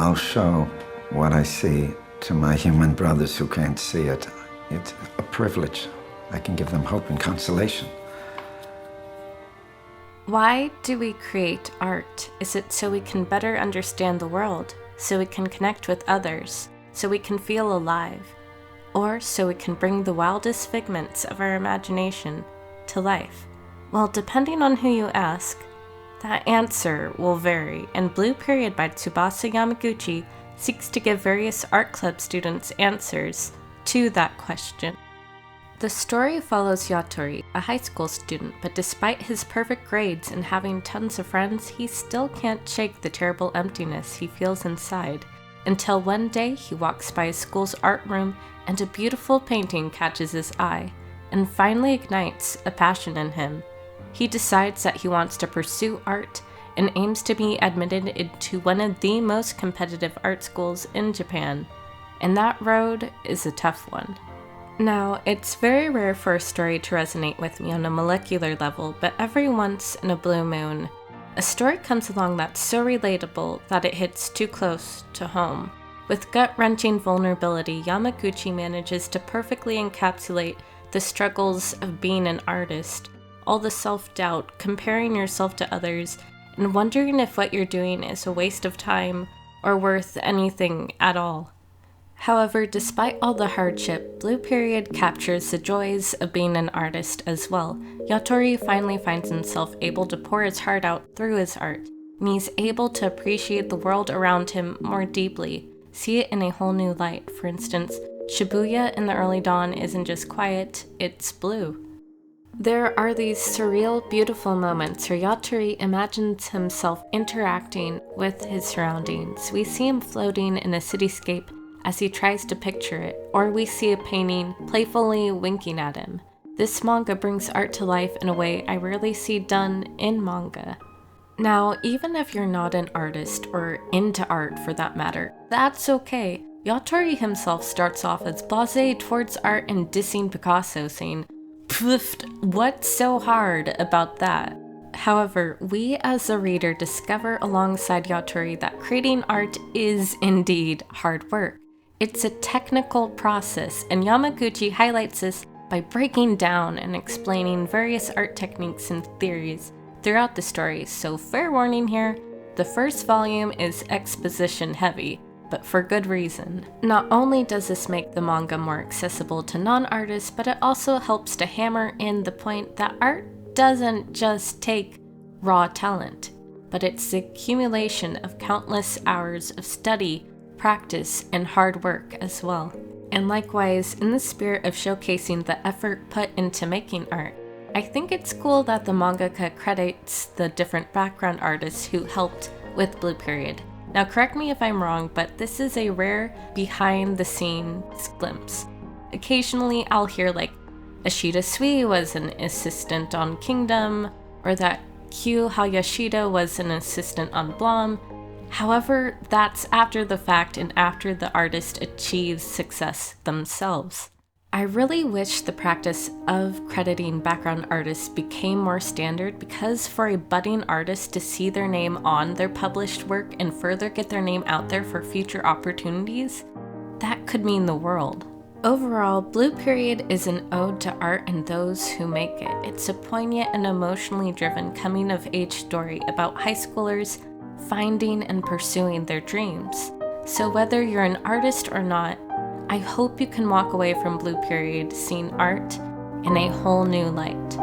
I'll show what I see to my human brothers who can't see it. It's a privilege. I can give them hope and consolation. Why do we create art? Is it so we can better understand the world, so we can connect with others, so we can feel alive, or so we can bring the wildest figments of our imagination to life? Well, depending on who you ask, that answer will vary, and Blue Period by Tsubasa Yamaguchi seeks to give various art club students answers to that question. The story follows Yatori, a high school student, but despite his perfect grades and having tons of friends, he still can't shake the terrible emptiness he feels inside, until one day he walks by his school's art room and a beautiful painting catches his eye, and finally ignites a passion in him. He decides that he wants to pursue art and aims to be admitted into one of the most competitive art schools in Japan, and that road is a tough one. Now, it's very rare for a story to resonate with me on a molecular level, but every once in a blue moon, a story comes along that's so relatable that it hits too close to home. With gut-wrenching vulnerability, Yamaguchi manages to perfectly encapsulate the struggles of being an artist, all the self-doubt, comparing yourself to others, and wondering if what you're doing is a waste of time or worth anything at all. However, despite all the hardship, Blue Period captures the joys of being an artist as well. Yatori finally finds himself able to pour his heart out through his art, and he's able to appreciate the world around him more deeply, see it in a whole new light. For instance, Shibuya in the early dawn isn't just quiet, it's blue. There are these surreal, beautiful moments where Yatori imagines himself interacting with his surroundings. We see him floating in a cityscape as he tries to picture it, or we see a painting playfully winking at him. This manga brings art to life in a way I rarely see done in manga. Now, even if you're not an artist, or into art for that matter, that's okay. Yatori himself starts off as blasé towards art and dissing Picasso, saying, "Pfft, what's so hard about that?" However, we as a reader discover alongside Yatori that creating art is indeed hard work. It's a technical process, and Yamaguchi highlights this by breaking down and explaining various art techniques and theories throughout the story. So fair warning here, the first volume is exposition heavy, but for good reason. Not only does this make the manga more accessible to non-artists, but it also helps to hammer in the point that art doesn't just take raw talent, but it's the accumulation of countless hours of study, practice, and hard work as well. And likewise, in the spirit of showcasing the effort put into making art, I think it's cool that the mangaka credits the different background artists who helped with Blue Period. Now correct me if I'm wrong, but this is a rare behind-the-scenes glimpse. Occasionally I'll hear like Ashita Sui was an assistant on Kingdom, or that Kyu Hayashida was an assistant on Blom. However, that's after the fact and after the artist achieves success themselves. I really wish the practice of crediting background artists became more standard, because for a budding artist to see their name on their published work and further get their name out there for future opportunities, that could mean the world. Overall, Blue Period is an ode to art and those who make it. It's a poignant and emotionally driven coming-of-age story about high schoolers finding and pursuing their dreams. So whether you're an artist or not, I hope you can walk away from Blue Period seeing art in a whole new light.